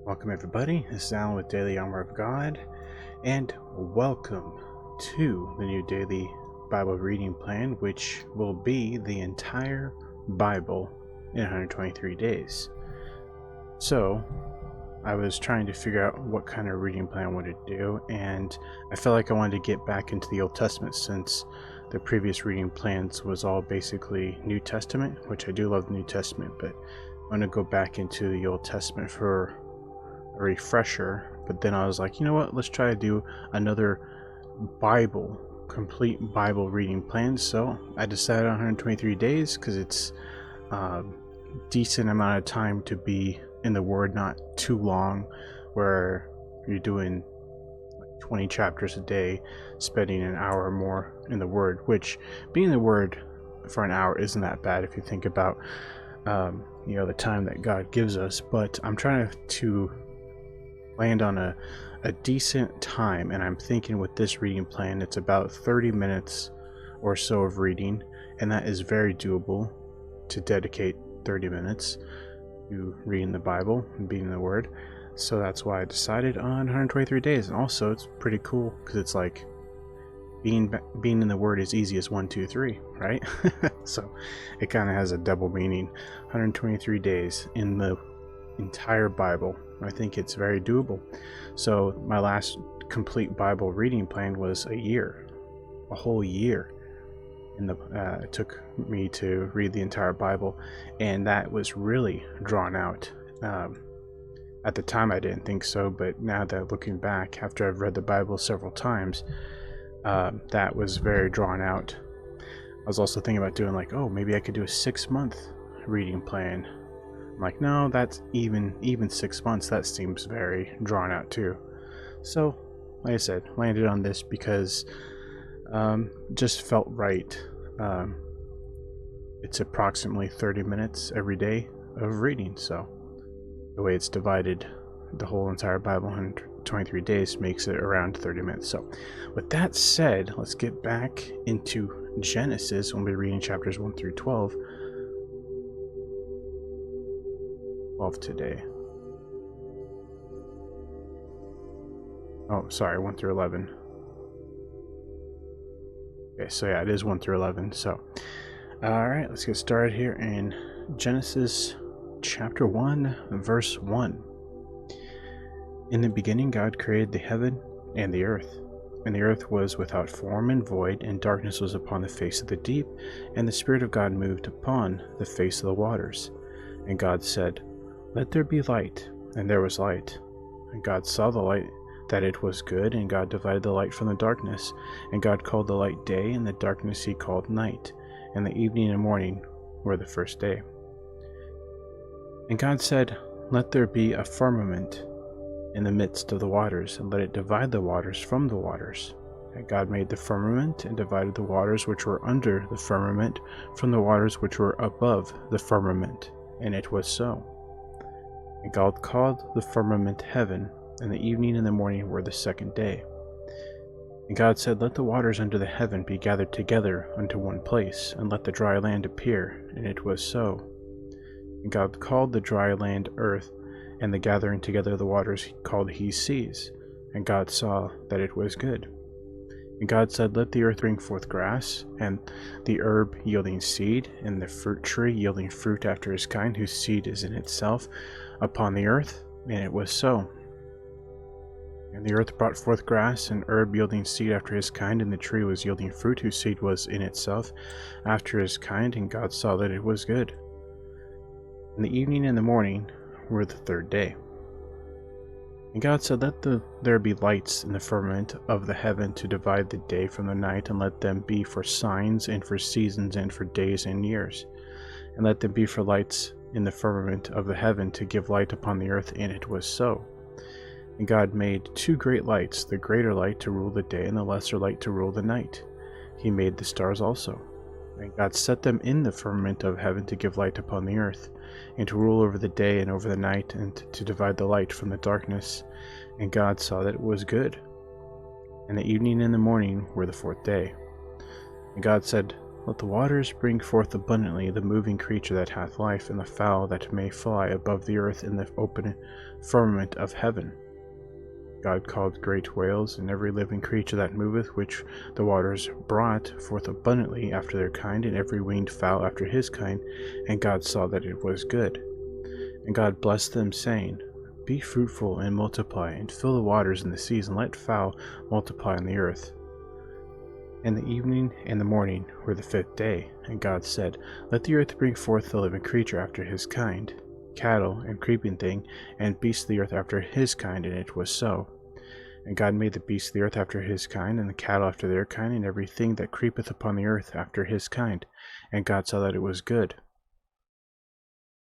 Welcome everybody, this is Alan with Daily Armour of God, and welcome to the new daily Bible reading plan, which will be the entire Bible in 123 days. So, I was trying to figure out what kind of reading plan I wanted to do, and I felt like I wanted to get back into the Old Testament since the previous reading plans was all basically New Testament, which I do love the New Testament, but I want to go back into the Old Testament for a refresher. But then I was like, you know what, let's try to do another complete Bible reading plan. So I decided on 123 days because it's a decent amount of time to be in the Word, not too long where you're doing like 20 chapters a day, spending an hour or more in the Word, which being in the Word for an hour isn't that bad if you think about the time that God gives us. But I'm trying to land on a decent time, and I'm thinking with this reading plan it's about 30 minutes or so of reading, and that is very doable to dedicate 30 minutes to reading the Bible and being in the Word. So that's why I decided on 123 days. And also it's pretty cool because it's like being in the Word is easy as 1, 2, 3, right? So it kind of has a double meaning. 123 days in the entire Bible. I think it's very doable. So my last complete Bible reading plan was a whole year. It took me to read the entire Bible, and that was really drawn out. At the time I didn't think so, but now that looking back after I've read the Bible several times, that was very drawn out. I was also thinking about doing like, maybe I could do a 6-month reading plan. I'm like, no, that's even 6 months, that seems very drawn out too. So, like I said, landed on this because just felt right. It's approximately 30 minutes every day of reading, so the way it's divided, the whole entire Bible, 123 days, makes it around 30 minutes. So, with that said, let's get back into Genesis. We'll be reading chapters 1 through 12. 12 today. Oh, sorry, 1 through 11. Okay, so yeah, it is 1 through 11. So, alright, let's get started here in Genesis chapter 1, verse 1. In the beginning, God created the heaven and the earth. And the earth was without form and void, and darkness was upon the face of the deep, and the Spirit of God moved upon the face of the waters. And God said, "Let there be light," and there was light. And God saw the light, that it was good, and God divided the light from the darkness. And God called the light day, and the darkness he called night. And the evening and morning were the first day. And God said, "Let there be a firmament in the midst of the waters, and let it divide the waters from the waters." And God made the firmament, and divided the waters which were under the firmament from the waters which were above the firmament. And it was so. And God called the firmament heaven, and the evening and the morning were the second day. And God said, "Let the waters under the heaven be gathered together unto one place, and let the dry land appear." And it was so. And God called the dry land earth, and the gathering together of the waters called he seas. And God saw that it was good. And God said, "Let the earth bring forth grass, and the herb yielding seed, and the fruit tree yielding fruit after his kind, whose seed is in itself upon the earth." And it was so. And the earth brought forth grass, and herb yielding seed after his kind, and the tree was yielding fruit, whose seed was in itself after his kind. And God saw that it was good. And the evening and the morning were the third day. And God said, "Let there be lights in the firmament of the heaven to divide the day from the night, and let them be for signs, and for seasons, and for days and years. And let them be for lights in the firmament of the heaven to give light upon the earth." And it was so. And God made 2 great lights, the greater light to rule the day, and the lesser light to rule the night. He made the stars also. And God set them in the firmament of heaven to give light upon the earth, and to rule over the day and over the night, and to divide the light from the darkness. And God saw that it was good. And the evening and the morning were the fourth day. And God said, let the waters bring forth abundantly the moving creature that hath life, and the fowl that may fly above the earth in the open firmament of heaven. God called great whales, and every living creature that moveth, which the waters brought forth abundantly after their kind, and every winged fowl after his kind. And God saw that it was good. And God blessed them, saying, Be fruitful, and multiply, and fill the waters in the seas, and let fowl multiply on the earth. And the evening and the morning were the 5th day. And God said, Let the earth bring forth the living creature after his kind, cattle, and creeping thing, and beasts of the earth after his kind, and it was so. And God made the beasts of the earth after his kind, and the cattle after their kind, and everything that creepeth upon the earth after his kind. And God saw that it was good.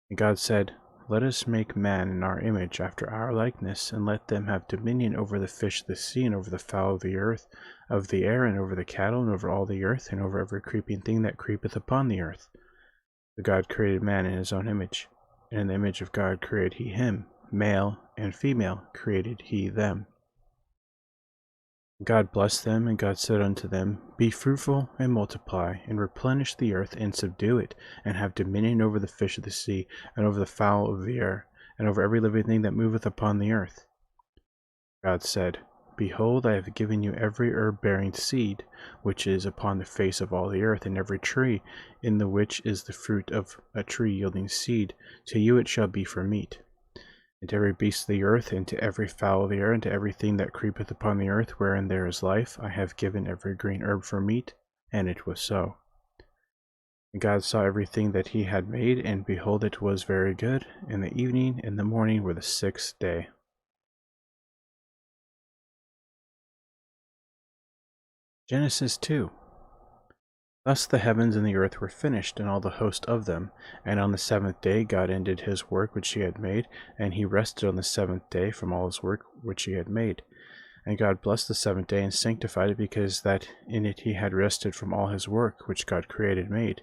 And God said, Let us make man in our image, after our likeness, and let them have dominion over the fish of the sea, and over the fowl of the earth, of the air, and over the cattle, and over all the earth, and over every creeping thing that creepeth upon the earth. So God created man in his own image, and in the image of God created he him, male and female created he them. God blessed them, and God said unto them, Be fruitful, and multiply, and replenish the earth, and subdue it, and have dominion over the fish of the sea, and over the fowl of the air, and over every living thing that moveth upon the earth. God said, Behold, I have given you every herb-bearing seed, which is upon the face of all the earth, and every tree, in the which is the fruit of a tree yielding seed. To you it shall be for meat. And to every beast of the earth, and to every fowl of the air, and to everything that creepeth upon the earth, wherein there is life, I have given every green herb for meat. And it was so. And God saw everything that he had made, and behold, it was very good. And the evening and the morning were the 6th day. Genesis 2. Thus the heavens and the earth were finished, and all the host of them. And on the 7th day God ended his work which he had made, and he rested on the 7th day from all his work which he had made. And God blessed the 7th day, and sanctified it, because that in it he had rested from all his work which God created and made.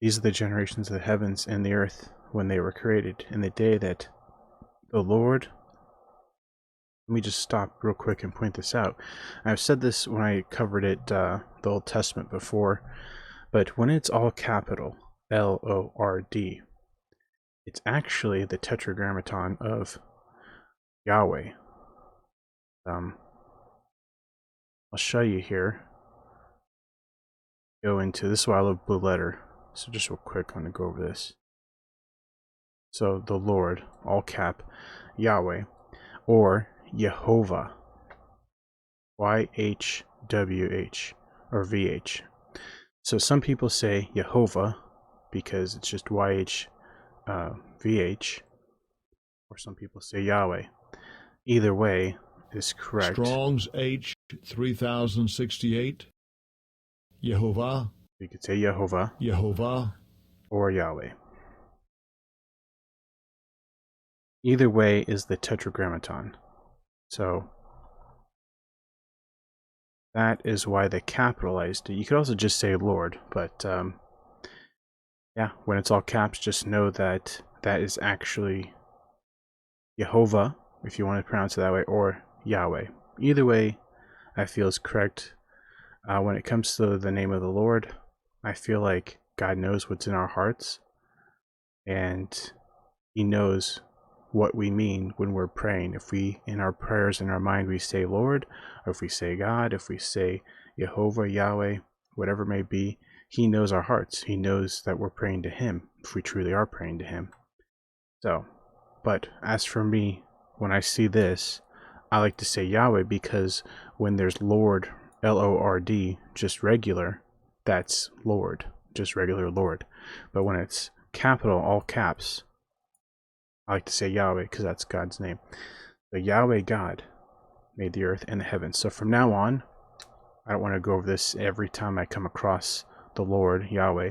These are the generations of the heavens and the earth when they were created, in the day that the Lord... Let me just stop real quick and point this out. I've said this when I covered it, the Old Testament before, but when it's all capital, Lord, it's actually the tetragrammaton of Yahweh. I'll show you here. Go into this is why I love blue letter. So just real quick, I'm going to go over this. So the Lord, all cap, Yahweh, or Yehovah, YHWH, or VH. So some people say Yehovah because it's just YH, VH, or some people say Yahweh. Either way is correct. Strong's H 3068. Yehovah. You could say Yehovah. Yehovah. Or Yahweh. Either way is the tetragrammaton. So that is why they capitalized it. You could also just say Lord, but yeah, when it's all caps, just know that that is actually Yehovah, if you want to pronounce it that way, or Yahweh. Either way, I feel is correct. When it comes to the name of the Lord, I feel like God knows what's in our hearts, and he knows what we mean when we're praying. If we, in our prayers, in our mind, we say Lord, or if we say God, if we say Yehovah, Yahweh, whatever it may be, he knows our hearts. He knows that we're praying to him, if we truly are praying to him. So, but as for me, when I see this, I like to say Yahweh, because when there's Lord, Lord, just regular, that's Lord, just regular Lord. But when it's capital, all caps, I like to say Yahweh because that's God's name. The Yahweh God made the earth and the heavens. So from now on, I don't want to go over this every time I come across the Lord, Yahweh.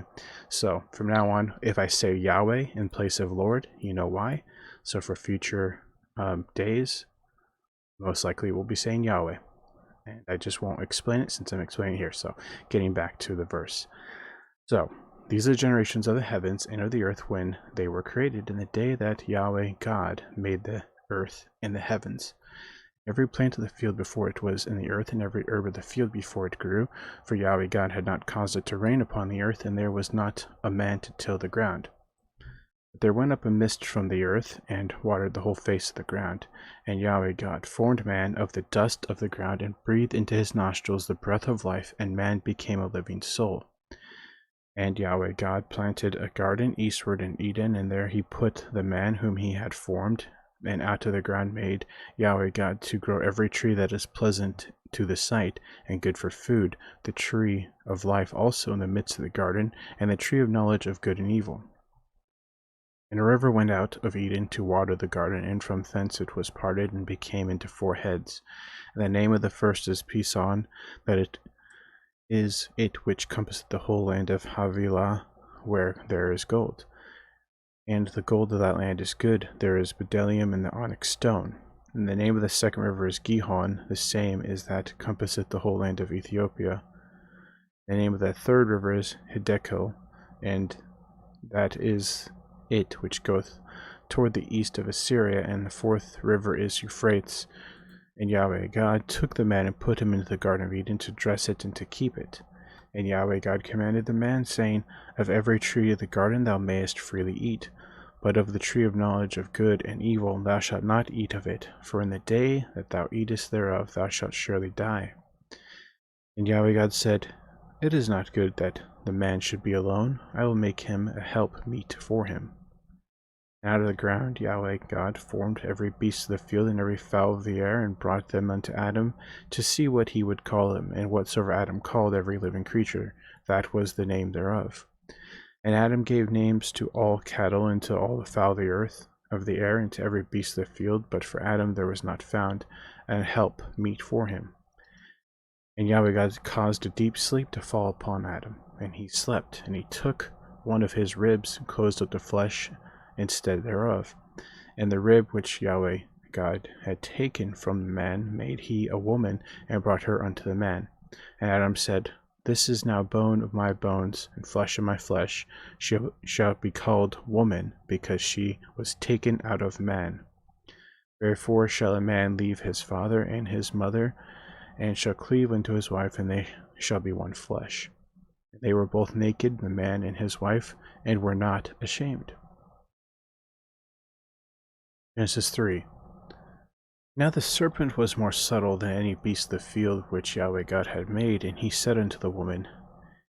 So from now on, if I say Yahweh in place of Lord, you know why. So for future days, most likely we'll be saying Yahweh. And I just won't explain it since I'm explaining it here. So getting back to the verse. So these are the generations of the heavens and of the earth when they were created, in the day that Yahweh God made the earth and the heavens. Every plant of the field before it was in the earth, and every herb of the field before it grew, for Yahweh God had not caused it to rain upon the earth, and there was not a man to till the ground. But there went up a mist from the earth, and watered the whole face of the ground. And Yahweh God formed man of the dust of the ground, and breathed into his nostrils the breath of life, and man became a living soul. And Yahweh God planted a garden eastward in Eden, and there he put the man whom he had formed. And out of the ground made Yahweh God to grow every tree that is pleasant to the sight, and good for food, the tree of life also in the midst of the garden, and the tree of knowledge of good and evil. And a river went out of Eden to water the garden, and from thence it was parted, and became into 4 heads. And the name of the first is Pison, that it is it which compasseth the whole land of Havilah, where there is gold. And the gold of that land is good, there is bdellium and the onyx stone. And the name of the second river is Gihon, the same is that compasseth the whole land of Ethiopia. The name of that third river is Hiddekel, and that is it which goeth toward the east of Assyria. And the fourth river is Euphrates. And Yahweh God took the man and put him into the garden of Eden to dress it and to keep it. And Yahweh God commanded the man, saying, Of every tree of the garden thou mayest freely eat, but of the tree of knowledge of good and evil thou shalt not eat of it, for in the day that thou eatest thereof thou shalt surely die. And Yahweh God said, It is not good that the man should be alone. I will make him a help meet for him. And out of the ground Yahweh God formed every beast of the field and every fowl of the air, and brought them unto Adam, to see what he would call them. And whatsoever Adam called every living creature, that was the name thereof. And Adam gave names to all cattle, and to all the fowl of the earth, of the air, and to every beast of the field. But for Adam there was not found an help meet for him. And Yahweh God caused a deep sleep to fall upon Adam, and he slept. And he took one of his ribs, and closed up the flesh instead thereof. And the rib which Yahweh God had taken from the man made he a woman, and brought her unto the man. And Adam said, This is now bone of my bones, and flesh of my flesh. She shall be called woman, because she was taken out of man. Therefore shall a man leave his father and his mother, and shall cleave unto his wife, and they shall be one flesh. And they were both naked, the man and his wife, and were not ashamed. Genesis 3. Now the serpent was more subtle than any beast of the field which Yahweh God had made, and he said unto the woman,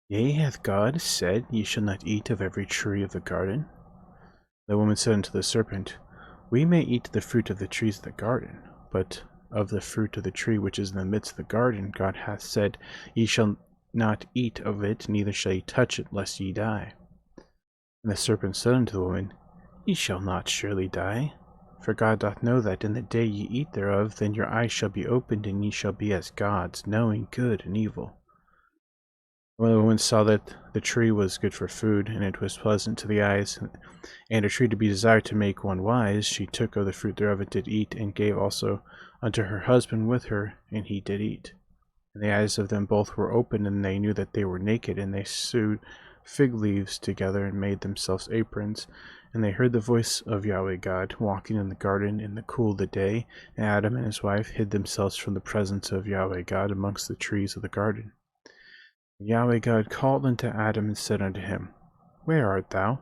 Yea, hath God said, Ye shall not eat of every tree of the garden? The woman said unto the serpent, We may eat the fruit of the trees of the garden, but of the fruit of the tree which is in the midst of the garden God hath said, Ye shall not eat of it, neither shall ye touch it, lest ye die. And the serpent said unto the woman, Ye shall not surely die. For God doth know that in the day ye eat thereof, then your eyes shall be opened, and ye shall be as gods, knowing good and evil. When the woman saw that the tree was good for food, and it was pleasant to the eyes, and a tree to be desired to make one wise, she took of the fruit thereof and did eat, and gave also unto her husband with her, and he did eat. And the eyes of them both were opened, and they knew that they were naked, and they sewed fig leaves together, and made themselves aprons. And they heard the voice of Yahweh God walking in the garden in the cool of the day, and Adam and his wife hid themselves from the presence of Yahweh God amongst the trees of the garden. And Yahweh God called unto Adam and said unto him, Where art thou?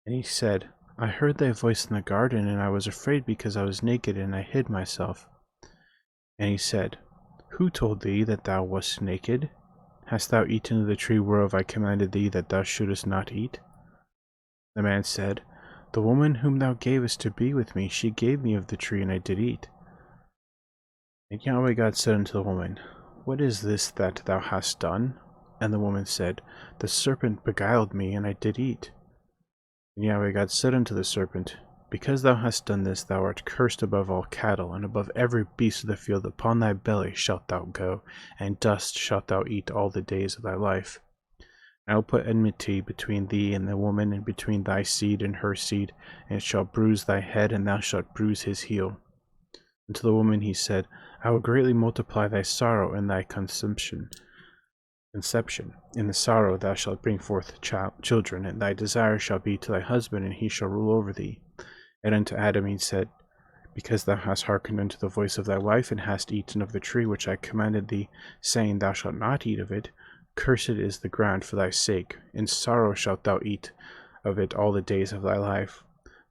And he said, I heard thy voice in the garden, and I was afraid because I was naked, and I hid myself. And he said, Who told thee that thou wast naked? Hast thou eaten of the tree whereof I commanded thee that thou shouldest not eat? The man said, The woman whom thou gavest to be with me, she gave me of the tree, and I did eat. And Yahweh God said unto the woman, What is this that thou hast done? And the woman said, The serpent beguiled me, and I did eat. And Yahweh God said unto the serpent, Because thou hast done this, thou art cursed above all cattle, and above every beast of the field. Upon thy belly shalt thou go, and dust shalt thou eat all the days of thy life. I will put enmity between thee and the woman, and between thy seed and her seed, and it shall bruise thy head, and thou shalt bruise his heel. And to the woman he said, I will greatly multiply thy sorrow and thy conception. In the sorrow thou shalt bring forth children, and thy desire shall be to thy husband, and he shall rule over thee. And unto Adam he said, because thou hast hearkened unto the voice of thy wife, and hast eaten of the tree which I commanded thee, saying, Thou shalt not eat of it, cursed is the ground for thy sake. In sorrow shalt thou eat of it all the days of thy life.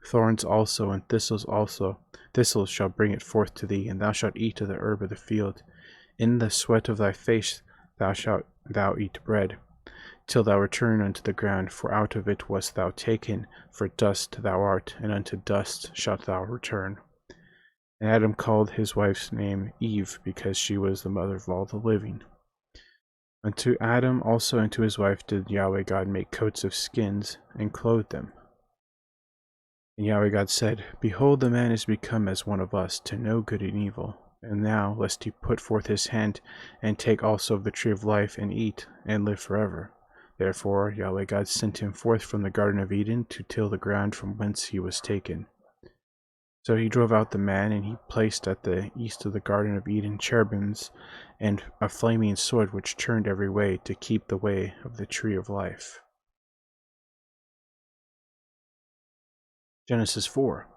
Thorns also and thistles shall bring it forth to thee, and thou shalt eat of the herb of the field. In the sweat of thy face shalt thou eat bread, till thou return unto the ground, for out of it wast thou taken, for dust thou art, and unto dust shalt thou return. And Adam called his wife's name Eve, because she was the mother of all the living. Unto Adam also and to his wife did Yahweh God make coats of skins, and clothe them. And Yahweh God said, Behold, the man is become as one of us, to know good and evil. And now, lest he put forth his hand, and take also of the tree of life, and eat, and live forever. Therefore Yahweh God sent him forth from the Garden of Eden, to till the ground from whence he was taken. So he drove out the man, and he placed at the east of the Garden of Eden cherubims, and a flaming sword which turned every way, to keep the way of the tree of life. Genesis 4.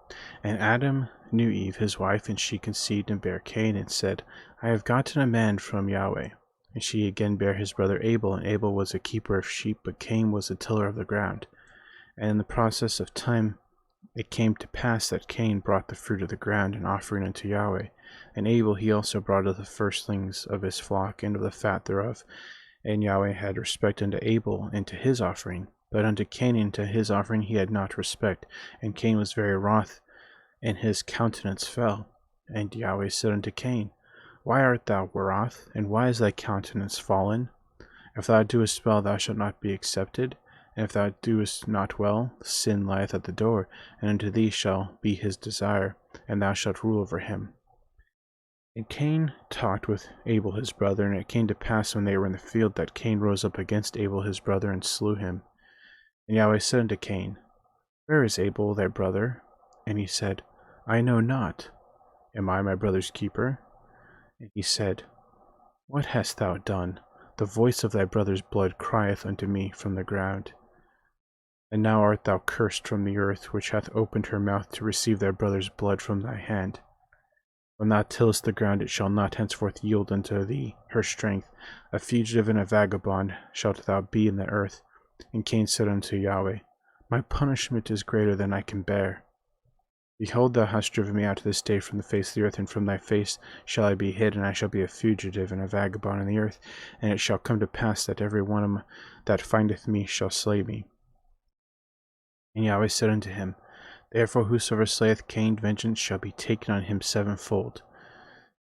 And Adam knew Eve his wife, and she conceived and bare Cain, and said, I have gotten a man from Yahweh. And she again bare his brother Abel, and Abel was a keeper of sheep, but Cain was a tiller of the ground. And in the process of time it came to pass that Cain brought the fruit of the ground, an offering unto Yahweh. And Abel he also brought of the firstlings of his flock, and of the fat thereof. And Yahweh had respect unto Abel and to his offering. But unto Cain and to his offering he had not respect. And Cain was very wroth, and his countenance fell. And Yahweh said unto Cain, Why art thou wroth, and why is thy countenance fallen? If thou doest well, thou shalt not be accepted. And if thou doest not well, sin lieth at the door, and unto thee shall be his desire, and thou shalt rule over him. And Cain talked with Abel his brother, and it came to pass when they were in the field that Cain rose up against Abel his brother, and slew him. And Yahweh said unto Cain, Where is Abel thy brother? And he said, I know not. Am I my brother's keeper? And he said, What hast thou done? The voice of thy brother's blood crieth unto me from the ground. And now art thou cursed from the earth, which hath opened her mouth to receive thy brother's blood from thy hand. When thou tillest the ground, it shall not henceforth yield unto thee her strength. A fugitive and a vagabond shalt thou be in the earth. And Cain said unto Yahweh, My punishment is greater than I can bear. Behold, thou hast driven me out this day from the face of the earth, and from thy face shall I be hid, and I shall be a fugitive and a vagabond in the earth. And it shall come to pass that every one that findeth me shall slay me. And Yahweh said unto him, Therefore whosoever slayeth Cain, vengeance shall be taken on him sevenfold.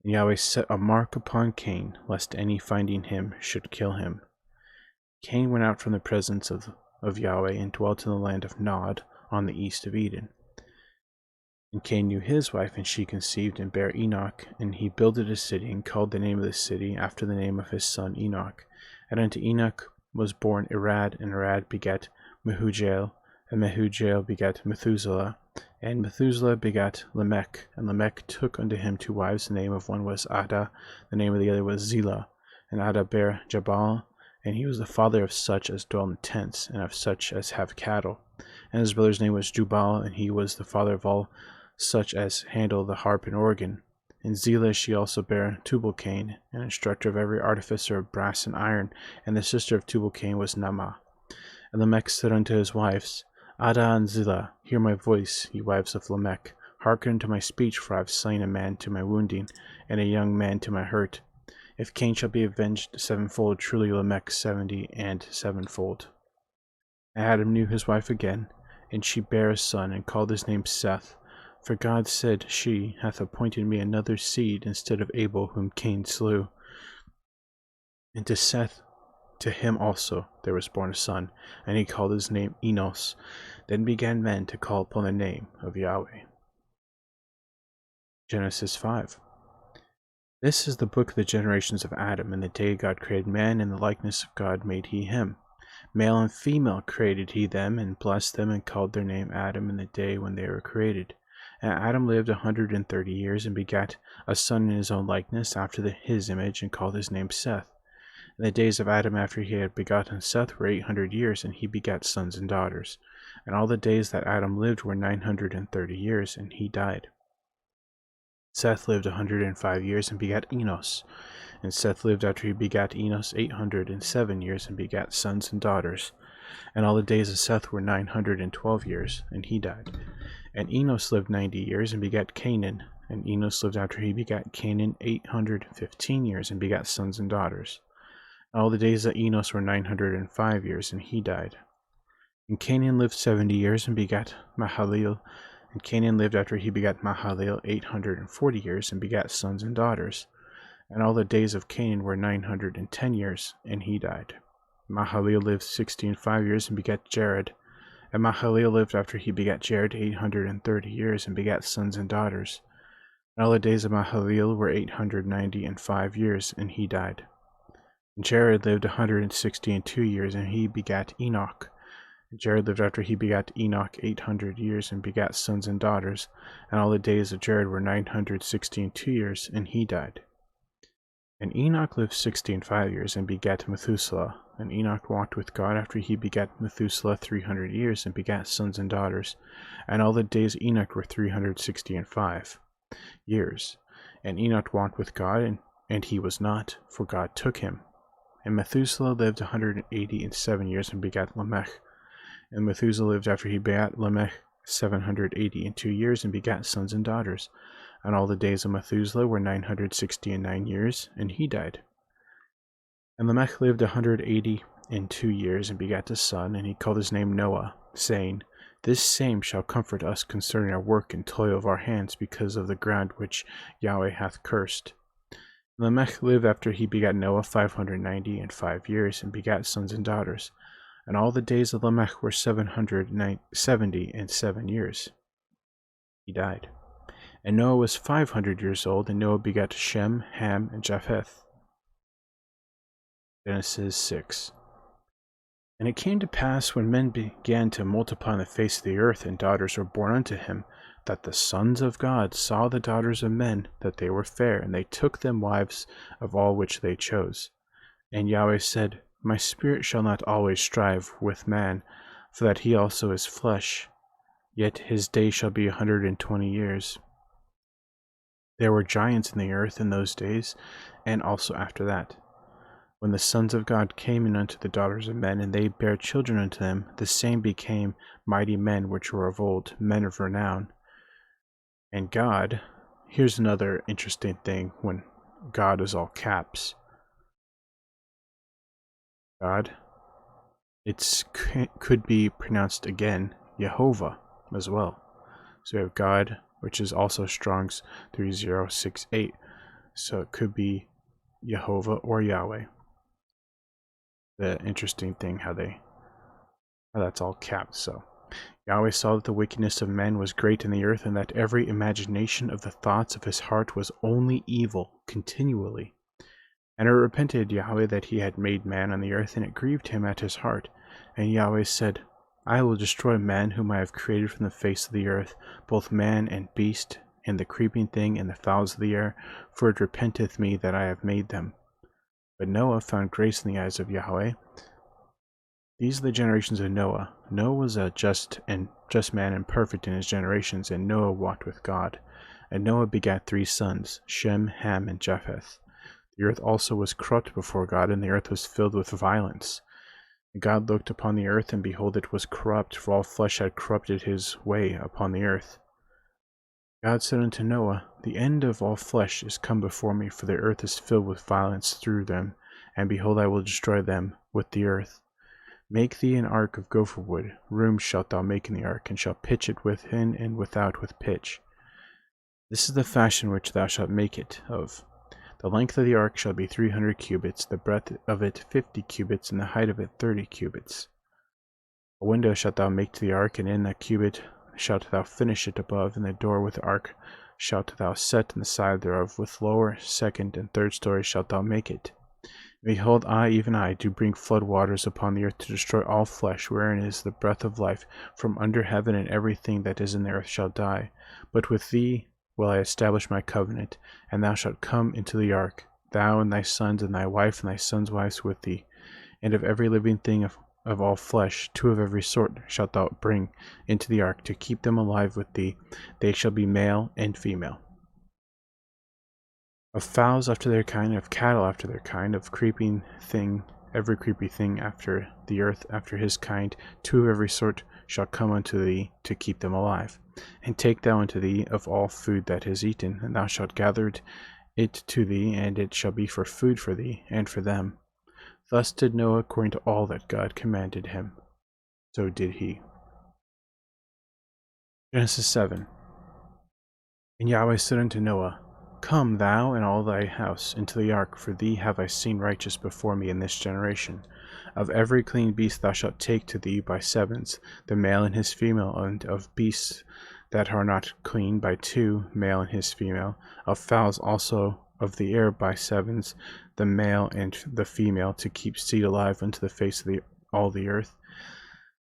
And Yahweh set a mark upon Cain, lest any finding him should kill him. Cain went out from the presence of Yahweh, and dwelt in the land of Nod, on the east of Eden. And Cain knew his wife, and she conceived and bare Enoch, and he builded a city, and called the name of the city after the name of his son Enoch. And unto Enoch was born Irad, and Irad begat Mehujael, and Mehujael begat Methuselah, and Methuselah begat Lamech. And Lamech took unto him two wives, the name of one was Ada, the name of the other was Zillah. And Ada bare Jabal, and he was the father of such as dwell in tents, and of such as have cattle. And his brother's name was Jubal, and he was the father of all such as handle the harp and organ. And Zillah she also bare Tubal-Cain, an instructor of every artificer of brass and iron, and the sister of Tubal-Cain was Naamah. And Lamech said unto his wives, Ada and Zillah, hear my voice, ye wives of Lamech. Hearken unto my speech, for I have slain a man to my wounding, and a young man to my hurt. If Cain shall be avenged sevenfold, truly Lamech 70 and sevenfold. And Adam knew his wife again, and she bare a son, and called his name Seth. For God said, She hath appointed me another seed instead of Abel whom Cain slew. And to Seth, to him also there was born a son, and he called his name Enos. Then began men to call upon the name of Yahweh. Genesis 5. This is the book of the generations of Adam. In the day God created man, in the likeness of God made he him. Male and female created he them, and blessed them, and called their name Adam in the day when they were created. And Adam lived 130 years, and begat a son in his own likeness, after his image, and called his name Seth. And the days of Adam after he had begotten Seth were 800 years, and he begat sons and daughters. And all the days that Adam lived were 930 years, and he died. Seth lived 105 years and begat Enos. And Seth lived after he begat Enos 807 years and begat sons and daughters. And all the days of Seth were 912 years, and he died. And Enos lived 90 years and begat Canaan. And Enos lived after he begat Canaan 815 years and begat sons and daughters. And all the days of Enos were 905 years, and he died. And Canaan lived 70 years and begat Mahalalel. And Canaan lived after he begat Mahalalel 840 years and begat sons and daughters. And all the days of Canaan were 910 years, and he died. Mahalalel lived 65 years and begat Jared. And Mahalalel lived after he begat Jared 830 years and begat sons and daughters. And all the days of Mahalalel were 895 years, and he died. And Jared lived 162 years, and he begat Enoch. And Jared lived after he begat Enoch 800 years, and begat sons and daughters. And all the days of Jared were 962 years, and he died. And Enoch lived 65 years, and begat Methuselah. And Enoch walked with God after he begat Methuselah 300 years, and begat sons and daughters. And all the days of Enoch were 365 years. And Enoch walked with God, and he was not, for God took him. And Methuselah lived 187 years, and begat Lamech. And Methuselah lived after he begat Lamech 782 years, and begat sons and daughters. And all the days of Methuselah were 969 years, and he died. And Lamech lived 182 years, and begat a son, and he called his name Noah, saying, This same shall comfort us concerning our work and toil of our hands, because of the ground which Yahweh hath cursed. And Lamech lived after he begat Noah 595 years, and begat sons and daughters. And all the days of Lamech were 777 years. He died. And Noah was 500 years old, and Noah begat Shem, Ham, and Japheth. Genesis 6. And it came to pass, when men began to multiply on the face of the earth, and daughters were born unto him, that the sons of God saw the daughters of men, that they were fair, and they took them wives of all which they chose. And Yahweh said, My spirit shall not always strive with man, for that he also is flesh, yet his day shall be 120 years. There were giants in the earth in those days, and also after that. When the sons of God came in unto the daughters of men, and they bare children unto them, the same became mighty men which were of old, men of renown. And God, here's another interesting thing when God is all caps. God, it could be pronounced again, Jehovah, as well. So we have God, which is also Strong's 3068. So it could be Jehovah or Yahweh. The interesting thing how that's all capped. So Yahweh saw that the wickedness of men was great in the earth, and that every imagination of the thoughts of his heart was only evil continually. And it repented Yahweh that he had made man on the earth, and it grieved him at his heart. And Yahweh said, I will destroy man whom I have created from the face of the earth, both man and beast, and the creeping thing, and the fowls of the air, for it repenteth me that I have made them. But Noah found grace in the eyes of Yahweh. These are the generations of Noah. Noah was a just man and perfect in his generations, and Noah walked with God. And Noah begat 3 sons, Shem, Ham, and Japheth. The earth also was corrupt before God, and the earth was filled with violence. And God looked upon the earth, and behold, it was corrupt, for all flesh had corrupted his way upon the earth. God said unto Noah, The end of all flesh is come before me, for the earth is filled with violence through them, and behold, I will destroy them with the earth. Make thee an ark of gopher wood. Rooms shalt thou make in the ark, and shalt pitch it within and without with pitch. This is the fashion which thou shalt make it of. The length of the ark shall be 300 cubits, the breadth of it 50 cubits, and the height of it 30 cubits. A window shalt thou make to the ark, and in the cubit shalt thou finish it above, and the door with the ark shalt thou set in the side thereof, with lower, second, and third stories shalt thou make it. Behold, I, even I, do bring flood waters upon the earth to destroy all flesh, wherein is the breath of life from under heaven, and everything that is in the earth shall die. But with thee will I establish my covenant, and thou shalt come into the ark, thou and thy sons, and thy wife, and thy sons' wives with thee. And of every living thing of all flesh, 2 of every sort shalt thou bring into the ark, to keep them alive with thee. They shall be male and female. of fowls after their kind, of cattle after their kind, of creeping thing, every creepy thing after the earth after his kind, 2 of every sort shall come unto thee to keep them alive. And take thou unto thee of all food that is eaten, and thou shalt gather it to thee, and it shall be for food for thee and for them. Thus did Noah according to all that God commanded him. So did he. Genesis 7. And Yahweh said unto Noah, Come thou and all thy house into the ark, for thee have I seen righteous before me in this generation. Of every clean beast thou shalt take to thee by 7s, the male and his female, and of beasts that are not clean by 2, male and his female, of fowls also of the air by 7s, the male and the female, to keep seed alive unto the face of all the earth.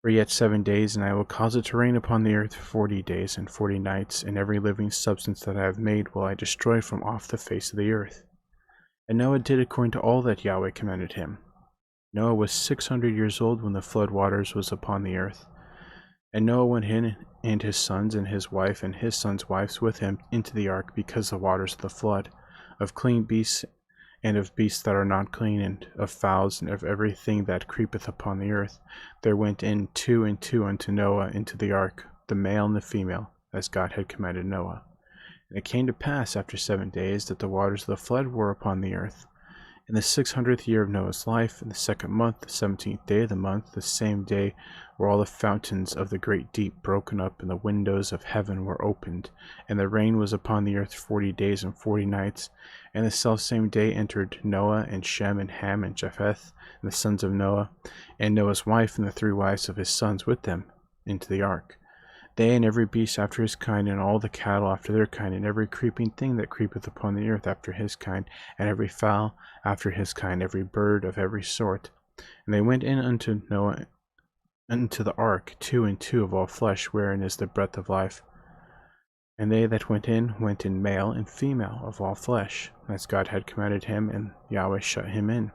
For yet 7 days, and I will cause it to rain upon the earth 40 days and 40 nights, and every living substance that I have made will I destroy from off the face of the earth. And Noah did according to all that Yahweh commanded him. Noah was 600 years old when the flood waters was upon the earth. And Noah went in, and his sons, and his wife, and his sons' wives with him into the ark, because the waters of the flood, of clean beasts, and of beasts that are not clean, and of fowls, and of everything that creepeth upon the earth, there went in 2 and 2 unto Noah into the ark, the male and the female, as God had commanded Noah. And it came to pass after 7 days that the waters of the flood were upon the earth. In the 600th year of Noah's life, in the 2nd month, the 17th day of the month, the same day were all the fountains of the great deep broken up, and the windows of heaven were opened, and the rain was upon the earth 40 days and 40 nights. And the selfsame day entered Noah, and Shem, and Ham, and Japheth, and the sons of Noah, and Noah's wife, and the 3 wives of his sons with them, into the ark. They and every beast after his kind, and all the cattle after their kind, and every creeping thing that creepeth upon the earth after his kind, and every fowl after his kind, every bird of every sort. And they went in unto Noah into the ark, 2 and 2 of all flesh, wherein is the breath of life. And they that went in male and female of all flesh, as God had commanded him, and Yahweh shut him in.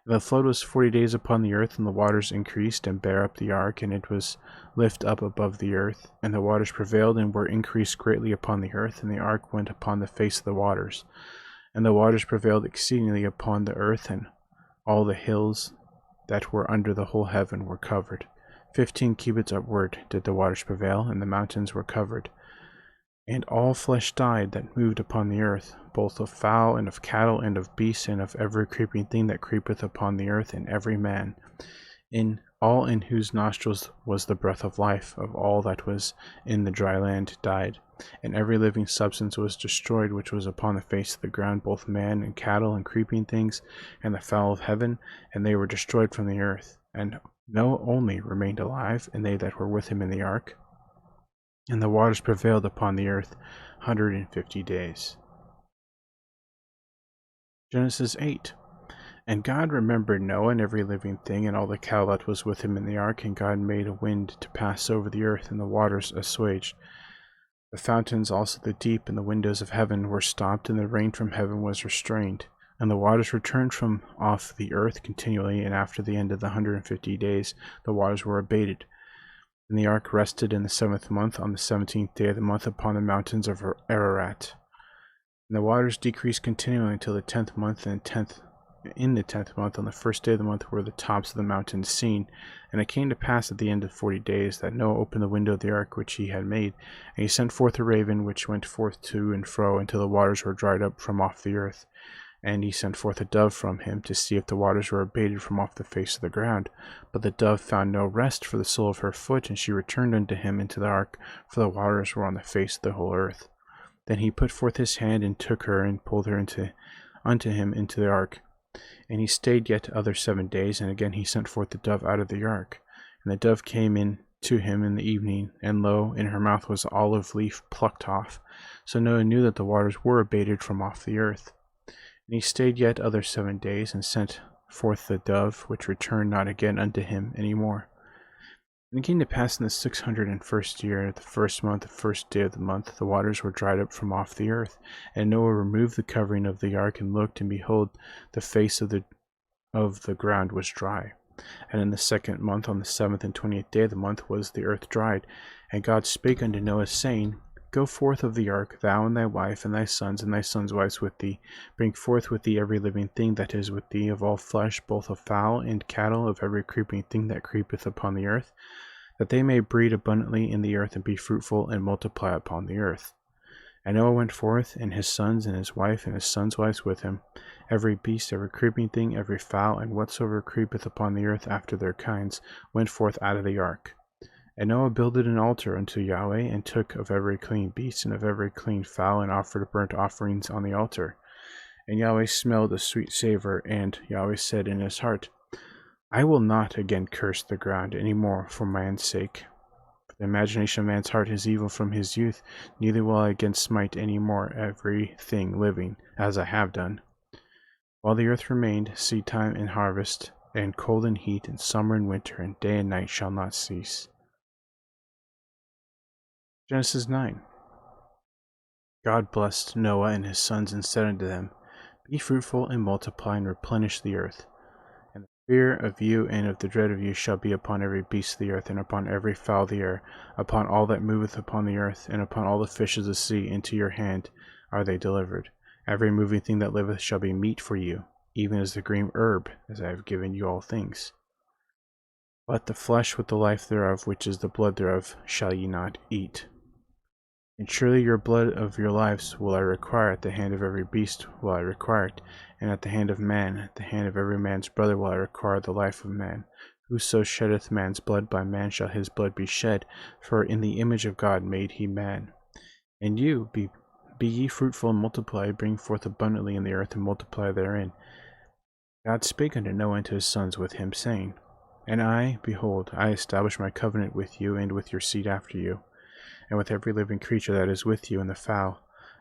And the flood was 40 days upon the earth, and the waters increased, and bare up the ark, and it was lift up above the earth. And the waters prevailed, and were increased greatly upon the earth, and the ark went upon the face of the waters. And the waters prevailed exceedingly upon the earth, and all the hills that were under the whole heaven were covered. 15 cubits upward did the waters prevail, and the mountains were covered. And all flesh died that moved upon the earth, both of fowl, and of cattle, and of beasts, and of every creeping thing that creepeth upon the earth, and every man, in all in whose nostrils was the breath of life, of all that was in the dry land, died. And every living substance was destroyed which was upon the face of the ground, both man, and cattle, and creeping things, and the fowl of heaven, and they were destroyed from the earth. And Noah only remained alive, and they that were with him in the ark. And the waters prevailed upon the earth 150 days. Genesis 8. And God remembered Noah and every living thing, and all the cattle that was with him in the ark, and God made a wind to pass over the earth, and the waters assuaged. The fountains also the deep, and the windows of heaven were stopped, and the rain from heaven was restrained. And the waters returned from off the earth continually, and after the end of the 150 days the waters were abated. And the ark rested in the 7th month, on the 17th day of the month, upon the mountains of Ararat. And the waters decreased continually until the 10th month, and in the 10th month, on the 1st day of the month, were the tops of the mountains seen. And it came to pass at the end of 40 days that Noah opened the window of the ark which he had made, and he sent forth a raven, which went forth to and fro until the waters were dried up from off the earth. And he sent forth a dove from him to see if the waters were abated from off the face of the ground. But the dove found no rest for the sole of her foot, and she returned unto him into the ark, for the waters were on the face of the whole earth. Then he put forth his hand, and took her, and pulled her unto him into the ark. And he stayed yet other 7 days, and again he sent forth the dove out of the ark. And the dove came in to him in the evening, and lo, in her mouth was an olive leaf plucked off. So Noah knew that the waters were abated from off the earth. And he stayed yet other 7 days, and sent forth the dove, which returned not again unto him any more. And it came to pass in the 601st year, the 1st month, the 1st day of the month, the waters were dried up from off the earth. And Noah removed the covering of the ark, and looked, and behold, the face of the ground was dry. And in the 2nd month, on the 7th and 20th day of the month, was the earth dried. And God spake unto Noah, saying, Go forth of the ark, thou and thy sons wives with thee. Bring forth with thee every living thing that is with thee, of all flesh, both of fowl and cattle, of every creeping thing that creepeth upon the earth, that they may breed abundantly in the earth, and be fruitful, and multiply upon the earth. And Noah went forth, and his sons, and his wife, and his sons' wives with him. Every beast, every creeping thing, every fowl, and whatsoever creepeth upon the earth after their kinds, went forth out of the ark. And Noah builded an altar unto Yahweh, and took of every clean beast, and of every clean fowl, and offered burnt offerings on the altar. And Yahweh smelled a sweet savor, and Yahweh said in his heart, I will not again curse the ground any more for man's sake. For the imagination of man's heart is evil from his youth, neither will I again smite any more every thing living, as I have done. While the earth remained, seed time and harvest, and cold and heat, and summer and winter, and day and night shall not cease. Genesis 9. God blessed Noah and his sons, and said unto them, Be fruitful, and multiply, and replenish the earth. And the fear of you and of the dread of you shall be upon every beast of the earth, and upon every fowl of the air, upon all that moveth upon the earth, and upon all the fish of the sea. Into your hand are they delivered. Every moving thing that liveth shall be meat for you, even as the green herb, as I have given you all things. But the flesh with the life thereof, which is the blood thereof, shall ye not eat. And surely your blood of your lives will I require. At the hand of every beast will I require it, and at the hand of man, at the hand of every man's brother will I require the life of man. Whoso sheddeth man's blood, by man shall his blood be shed, for in the image of God made he man. And you, be ye fruitful and multiply, bring forth abundantly in the earth, and multiply therein. God spake unto Noah and to his sons with him, saying, And I, behold, I establish my covenant with you, and with your seed after you, and with every living creature that is with you, and the fowl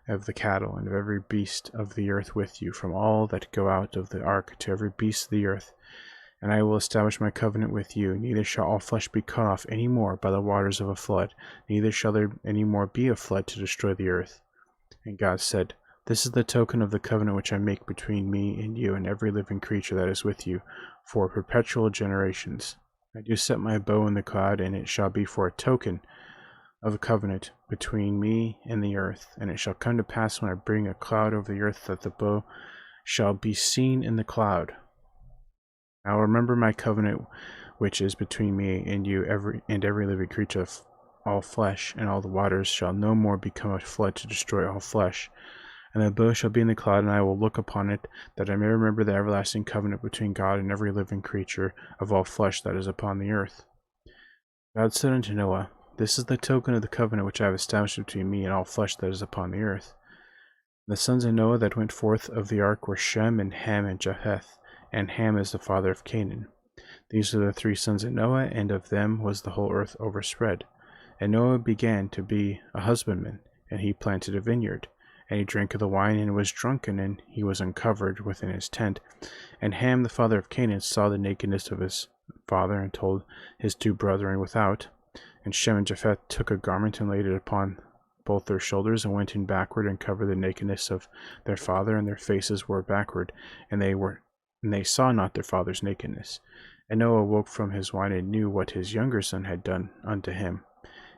of the cattle, and of every beast of the earth with you, from all that go out of the ark to every beast of the earth. And I will establish my covenant with you, neither shall all flesh be cut off any more by the waters of a flood, neither shall there any more be a flood to destroy the earth. And God said, This is the token of the covenant which I make between me and you, and every living creature that is with you, for perpetual generations. I do set my bow in the cloud, and it shall be for a token of a covenant between me and the earth. And it shall come to pass, when I bring a cloud over the earth, that the bow shall be seen in the cloud. I will remember my covenant which is between me and you, every living creature of all flesh, and all the waters shall no more become a flood to destroy all flesh. And the bow shall be in the cloud, and I will look upon it, that I may remember the everlasting covenant between God and every living creature of all flesh that is upon the earth. God said unto Noah, This is the token of the covenant which I have established between me and all flesh that is upon the earth. The sons of Noah that went forth of the ark were Shem, and Ham, and Japheth, and Ham is the father of Canaan. These are the three sons of Noah, and of them was the whole earth overspread. And Noah began to be a husbandman, and he planted a vineyard. And he drank of the wine, and was drunken, and he was uncovered within his tent. And Ham, the father of Canaan, saw the nakedness of his father, and told his two brethren without. And Shem and Japheth took a garment, and laid it upon both their shoulders, and went in backward, and covered the nakedness of their father, and their faces were backward, and they saw not their father's nakedness. And Noah woke from his wine, and knew what his younger son had done unto him.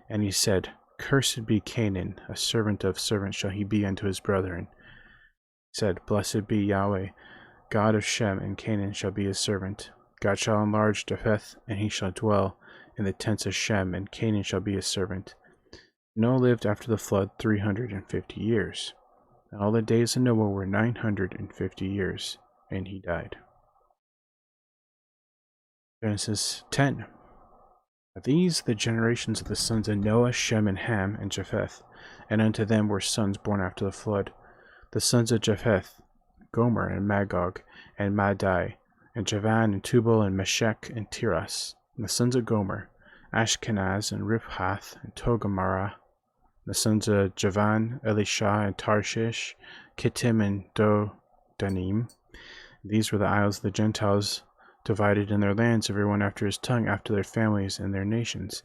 And he said, Cursed be Canaan, a servant of servants shall he be unto his brethren. He said, Blessed be Yahweh, God of Shem, and Canaan shall be his servant. God shall enlarge Japheth, and he shall dwell in the tents of Shem, and Canaan shall be his servant. Noah lived after the flood 350 years. And all the days of Noah were 950 years, and he died. Genesis 10. These the generations of the sons of Noah, Shem, and Ham, and Japheth, and unto them were sons born after the flood. The sons of Japheth, Gomer, and Magog, and Madai, and Javan, and Tubal, and Meshech, and Tiras. And the sons of Gomer, Ashkenaz, and Riphath, and Togarmah. The sons of Javan, Elisha, and Tarshish, Kittim, and Dodanim. These were the isles of the Gentiles, divided in their lands, every one after his tongue, after their families and their nations.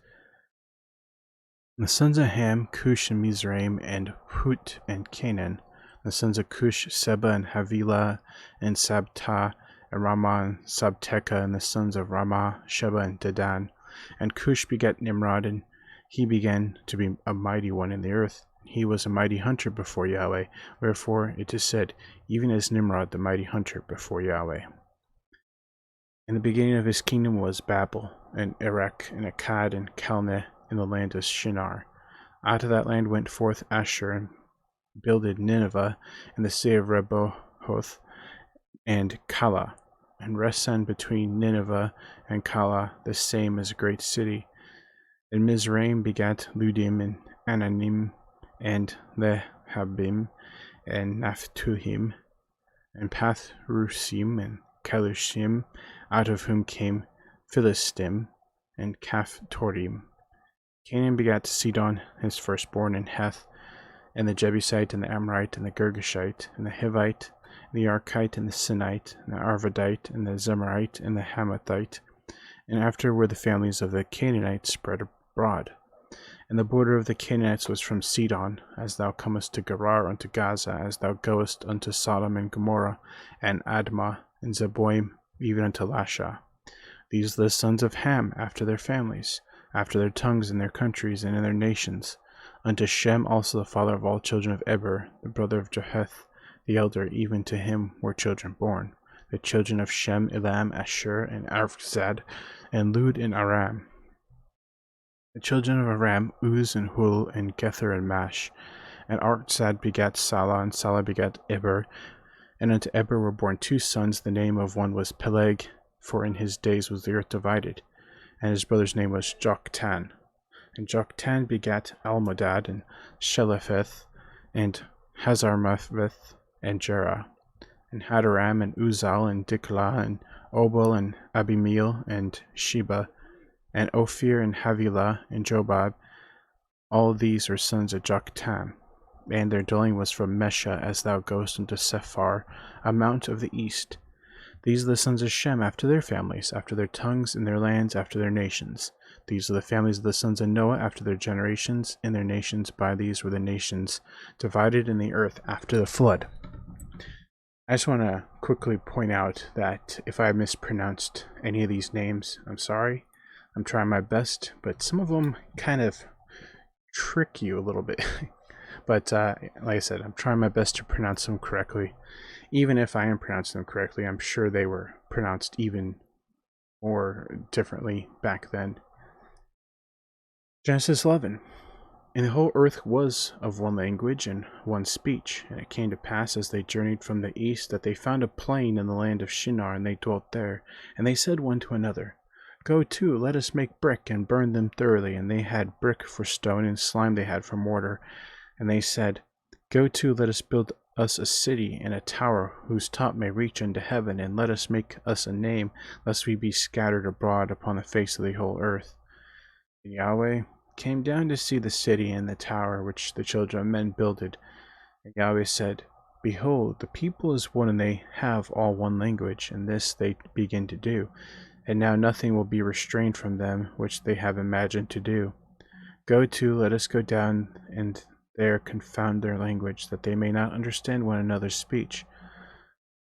And the sons of Ham, Cush, and Mizraim, and Put, and Canaan. The sons of Cush, Seba, and Havilah, and Sabta, and Ramah, and Sabteka. And the sons of Ramah, Sheba, and Dedan. And Cush begat Nimrod, and he began to be a mighty one in the earth. He was a mighty hunter before Yahweh, wherefore it is said, even as Nimrod the mighty hunter before Yahweh. In the beginning of his kingdom was Babel, and Erech, and Akkad, and Calneh in the land of Shinar. Out of that land went forth Ashur, and builded Nineveh, and the city of Rehoboth, and Calah, and Resen between Nineveh and Calah, the same as a great city. And Mizraim begat Ludim, and Ananim, and Lehabim, and Naphtuhim, and Pathrusim, and Kelushim, out of whom came Philistim, and Caphtorim. Canaan begat Sidon his firstborn, and Heth, and the Jebusite, and the Amorite, and the Girgashite, and the Hivite, and the Archite, and the Sinite, and the Arvadite, and the Zemarite, and the Hamathite. And after were the families of the Canaanites spread abroad. And the border of the Canaanites was from Sidon, as thou comest to Gerar unto Gaza, as thou goest unto Sodom and Gomorrah, and Admah, and Zeboim, even unto Lasha. These are the sons of Ham after their families, after their tongues, in their countries, and in their nations. Unto Shem also the father of all children of Eber, the brother of Japheth, the elder, even to him were children born. The children of Shem, Elam, Ashur, and Arphaxad, and Lud, and Aram. The children of Aram, Uz, and Hul, and Gether, and Mash. And Arphaxad begat Salah, and Salah begat Eber. And unto Eber were born 2 sons. The name of one was Peleg, for in his days was the earth divided. And his brother's name was Joktan. And Joktan begat Almodad, and Shelepheth, and Hazarmaveth, and Jerah, and Hadaram, and Uzal, and Diklah, and Obal, and Abimael, and Sheba, and Ophir, and Havilah, and Jobab. All these are sons of Joktan. And their dwelling was from Mesha, as thou goest unto Sephar, a mount of the east. These are the sons of Shem after their families, after their tongues, in their lands, after their nations. These are the families of the sons of Noah after their generations, in their nations. By these were the nations divided in the earth after the flood. I just want to quickly point out that if I mispronounced any of these names, I'm sorry. I'm trying my best, but some of them kind of trick you a little bit. But like I said, I'm trying my best to pronounce them correctly. Even if I am pronouncing them correctly, I'm sure they were pronounced even more differently back then. Genesis 11. And the whole earth was of one language and one speech. And it came to pass, as they journeyed from the east, that they found a plain in the land of Shinar, and they dwelt there. And they said one to another, Go to, let us make brick, and burn them thoroughly. And they had brick for stone, and slime they had for mortar. And they said, Go to, let us build us a city and a tower, whose top may reach unto heaven, and let us make us a name, lest we be scattered abroad upon the face of the whole earth. And Yahweh came down to see the city and the tower which the children of men builded. And Yahweh said, Behold, the people is one, and they have all one language, and this they begin to do. And now nothing will be restrained from them which they have imagined to do. Go to, let us go down, and there confound their language, that they may not understand one another's speech.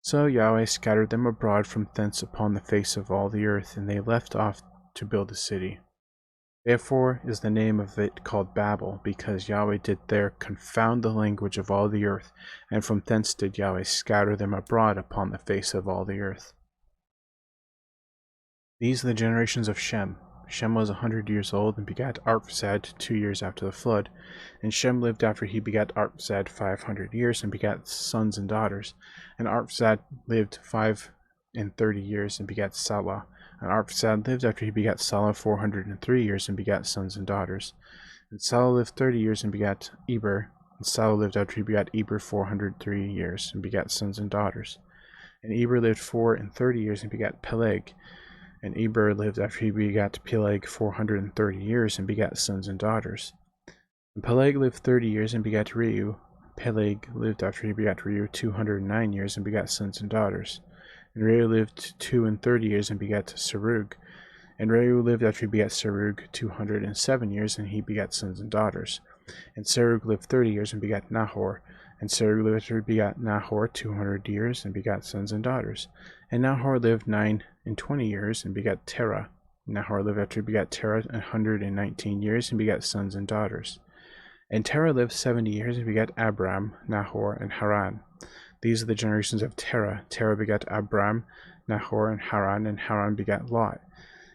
So Yahweh scattered them abroad from thence upon the face of all the earth, and they left off to build a city. Therefore is the name of it called Babel, because Yahweh did there confound the language of all the earth, and from thence did Yahweh scatter them abroad upon the face of all the earth. These are the generations of Shem. Shem was 100 years old, and begat Arphaxad 2 years after the flood. And Shem lived after he begat Arphaxad 500 years, and begat sons and daughters. And Arphaxad lived 35 years, and begat Salah. And Arphaxad lived after he begat Salah 403 years, and begat sons and daughters. And Salah lived 30 years, and begat Eber. And Salah lived after he begat Eber 403 years, and begat sons and daughters. And Eber lived 34 years, and begat Peleg. And Eber lived after he begat Peleg 430 years, and begat sons and daughters. And Peleg lived 30 years, and begat Reu. Peleg lived after he begat Reu 209 years, and begat sons and daughters. And Reu lived 32 years, and begat Serug. And Reu lived after he begat Serug 207 years, and he begat sons and daughters. And Serug lived 30 years, and begat Nahor. And Serug lived after he begat Nahor 200 years, and begat sons and daughters. And Nahor lived 29 years, and begat Terah. Nahor lived after he begat Terah 119 years, and begat sons and daughters. And Terah lived 70 years and begat Abram, Nahor, and Haran. These are the generations of Terah. Terah begat Abram, Nahor, and Haran begat Lot.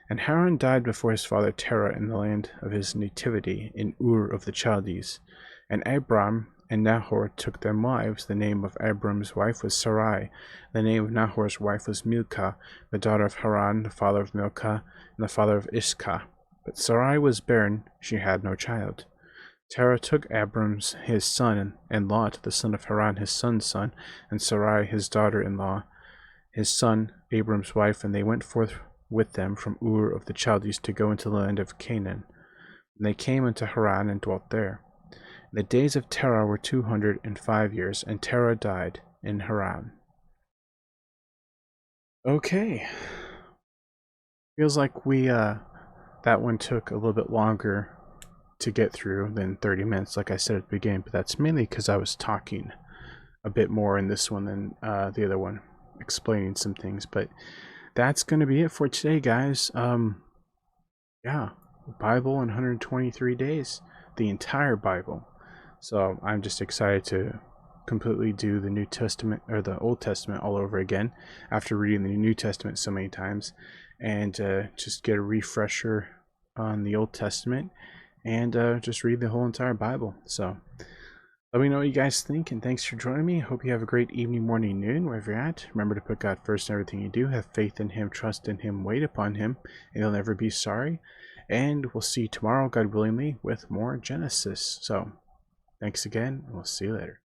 And Haran died before his father Terah in the land of his nativity, in Ur of the Chaldees. And Abram and Nahor took them wives. The name of Abram's wife was Sarai. The name of Nahor's wife was Milcah, the daughter of Haran, the father of Milcah, and the father of Iscah. But Sarai was barren, she had no child. Terah took Abram his son, and Lot, the son of Haran, his son's son, and Sarai his daughter-in-law, his son, Abram's wife, and they went forth with them from Ur of the Chaldees to go into the land of Canaan. And they came unto Haran and dwelt there. The days of Terah were 205 years, and Terah died in Haran. Okay. Feels like that one took a little bit longer to get through than 30 minutes, like I said at the beginning, but that's mainly because I was talking a bit more in this one than the other one, explaining some things. But that's going to be it for today, guys. Yeah, Bible in 123 days, the entire Bible. So I'm just excited to completely do the New Testament or the Old Testament all over again after reading the New Testament so many times, and just get a refresher on the Old Testament and just read the whole entire Bible. So let me know what you guys think, and thanks for joining me. Hope you have a great evening, morning, noon, wherever you're at. Remember to put God first in everything you do. Have faith in Him, trust in Him, wait upon Him, and you'll never be sorry. And we'll see you tomorrow, God willingly, with more Genesis. So thanks again, and we'll see you later.